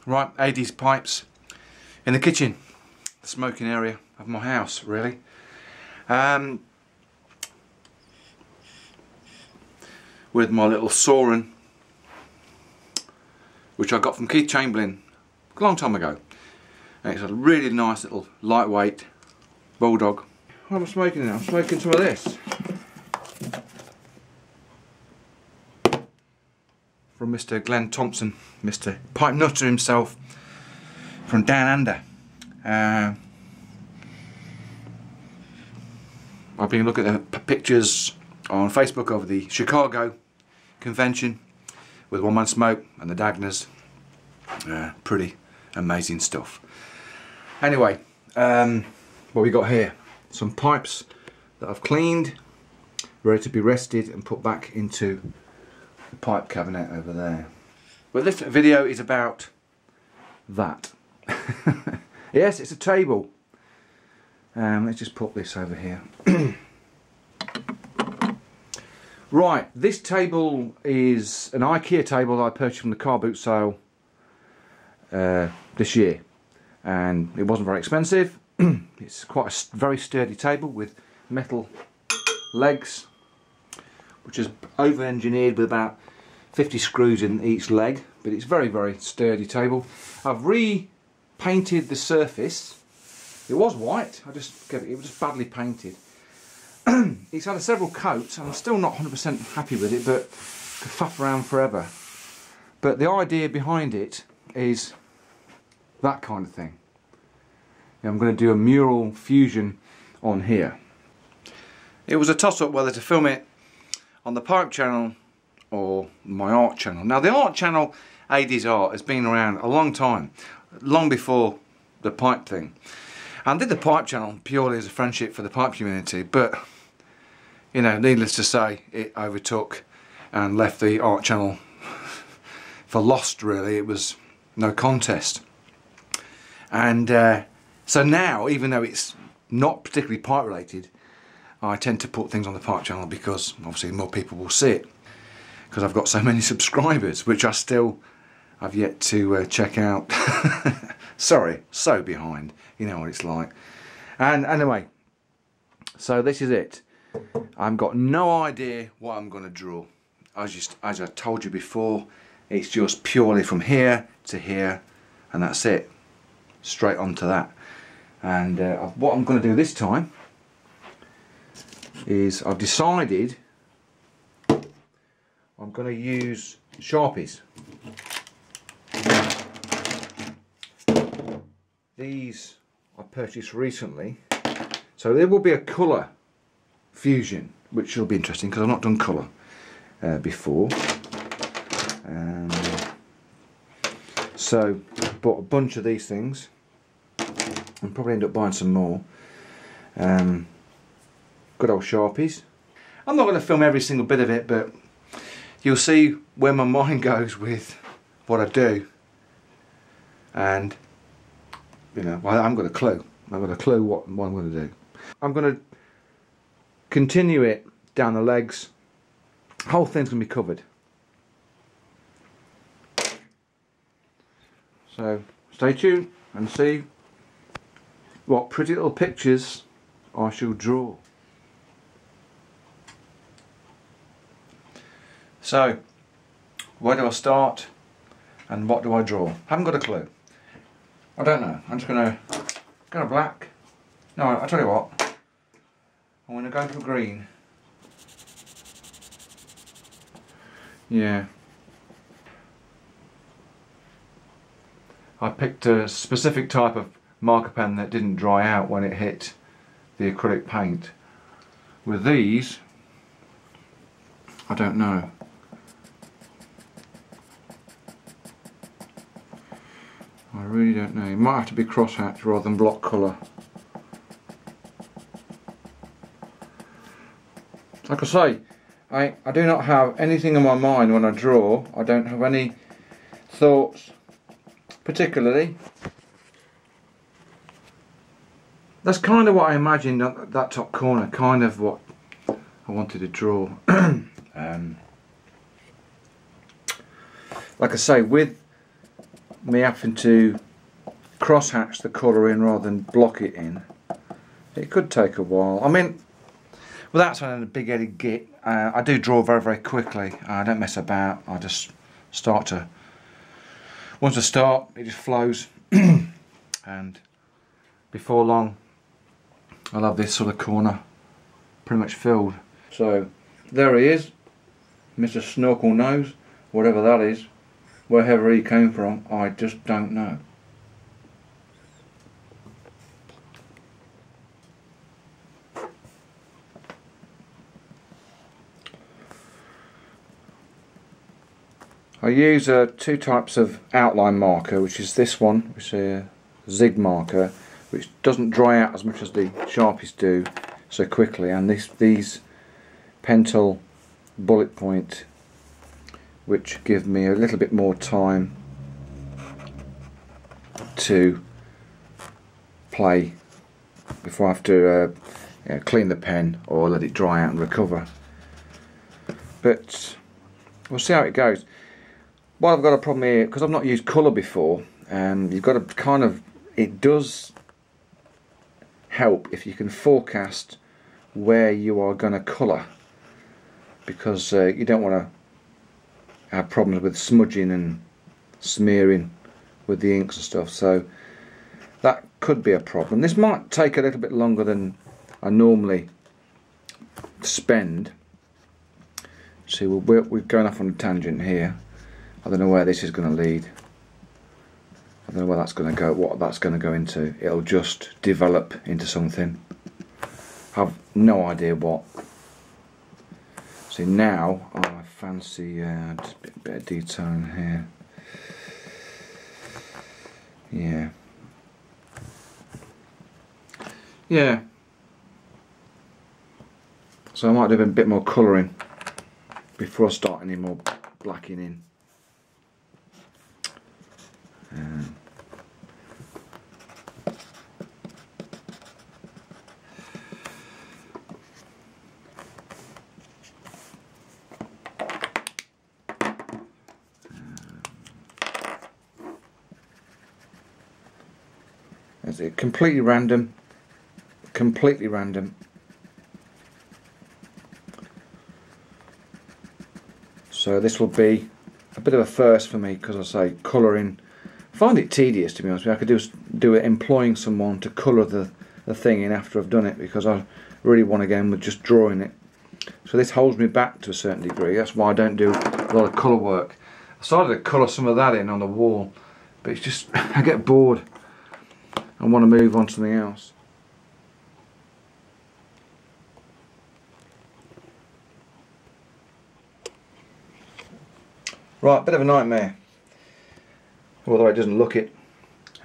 Right, 80s pipes in the kitchen, the smoking area of my house, really. With my little Soren, which I got from Keith Chamberlain a long time ago. And it's a really nice little lightweight bulldog. What am I smoking now? I'm smoking some of this. From Mr. Glenn Thompson, Mr. Pipe Nutter himself, from Down Under. I've been looking at the pictures on Facebook of the Chicago convention with One Man Smoke and the Dagners. Pretty amazing stuff. Anyway, what we got here? Some pipes that I've cleaned, ready to be rested and put back into the pipe cabinet over there. Well, this video is about that. Yes, it's a table. Let's just put this over here. Right, this table is an Ikea table I purchased from the car boot sale this year, and it wasn't very expensive. It's quite a very sturdy table with metal legs, which is over-engineered with about 50 screws in each leg, but it's very sturdy table. I've repainted the surface. It was white, it was just badly painted. It's had several coats and I'm still not 100% happy with it, but could faff around forever. But the idea behind it is that kind of thing. I'm going to do a mural fusion on here. It was a toss-up whether to film it on the pipe channel or my art channel. Now the art channel, 80s art, has been around a long time, long before the pipe thing. I did the pipe channel purely as a friendship for the pipe community, but you know, needless to say, it overtook and left the art channel for lost, really. It was no contest. And so now, even though it's not particularly pipe related, I tend to put things on the pipe channel because obviously more people will see it, because I've got so many subscribers, which I still have yet to check out. Sorry, so behind, you know what it's like. And anyway, so this is it. I've got no idea what I'm going to draw. As I told you before, it's just purely from here to here, and that's it. Straight onto that. And what I'm going to do this time is I've decided I'm going to use Sharpies. These I purchased recently, so there will be a colour fusion, which will be interesting because I've not done colour before. So bought a bunch of these things and probably end up buying some more. Good old Sharpies. I'm not going to film every single bit of it, but you'll see where my mind goes with what I do. And you know, I haven't got a clue. I've got a clue what I'm going to do. I'm going to continue it down the legs. The whole thing's going to be covered. So stay tuned and see what pretty little pictures I shall draw. So, where do I start and what do I draw? Haven't got a clue. I don't know. I'm just going to go black. No, I'll tell you what. I'm going to go for green. Yeah. I picked a specific type of marker pen that didn't dry out when it hit the acrylic paint. With these, I don't know. I really don't know. It might have to be crosshatch rather than block colour. Like I say, I do not have anything in my mind when I draw. I don't have any thoughts particularly. That's kind of what I imagined at that top corner, kind of what I wanted to draw. Like I say, with me having to cross-hatch the colour in rather than block it in, it could take a while. I mean, without sounding a big-headed git, I do draw very, very quickly. I don't mess about. I just start to... Once I start, it just flows. And before long, I'll have this sort of corner pretty much filled. So, there he is. Mr. Snorkel Nose, whatever that is. Wherever he came from, I just don't know. I use two types of outline marker, which is this one, which is a zig marker, which doesn't dry out as much as the Sharpies do so quickly, and these Pentel bullet point, which give me a little bit more time to play before I have to clean the pen or let it dry out and recover. But we'll see how it goes. Well, I've got a problem here because I've not used colour before. You've got to kind of, it does help if you can forecast where you are going to colour, because you don't want to have problems with smudging and smearing with the inks and stuff, so that could be a problem. This might take a little bit longer than I normally spend. See, we're going off on a tangent here. I don't know where this is going to lead. I don't know where that's going to go, what that's going to go into. It'll just develop into something. I've no idea what. See, now I fancy just a bit of detail in here. Yeah. Yeah. So I might do a bit more colouring before I start any more blacking in. It's completely random. Completely random. So this will be a bit of a first for me, because I say colouring. I find it tedious, to be honest with you. I could just do it employing someone to colour the thing in after I've done it, because I really want to go in with just drawing it. So this holds me back to a certain degree. That's why I don't do a lot of colour work. I started to colour some of that in on the wall, but it's just, I get bored and want to move on to something else. Right, bit of a nightmare, although it doesn't look it.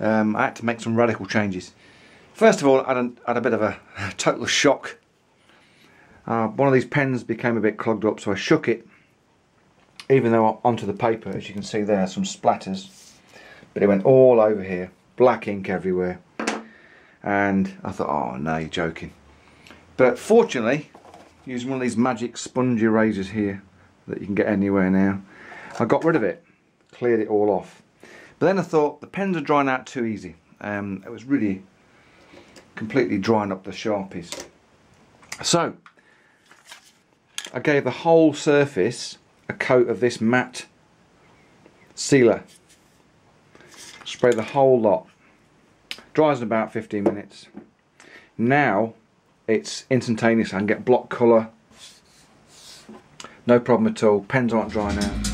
I had to make some radical changes. First of all, I had a bit of a total shock. One of these pens became a bit clogged up, so I shook it, even though onto the paper, as you can see there, some splatters. But it went all over here, black ink everywhere. And I thought, oh no, you're joking. But fortunately, using one of these magic sponge erasers here that you can get anywhere now, I got rid of it, cleared it all off. But then I thought, the pens are drying out too easy. It was really completely drying up the Sharpies. So I gave the whole surface a coat of this matte sealer. Spray the whole lot. Dries in about 15 minutes. Now it's instantaneous. I can get block colour. No problem at all. Pens aren't drying out.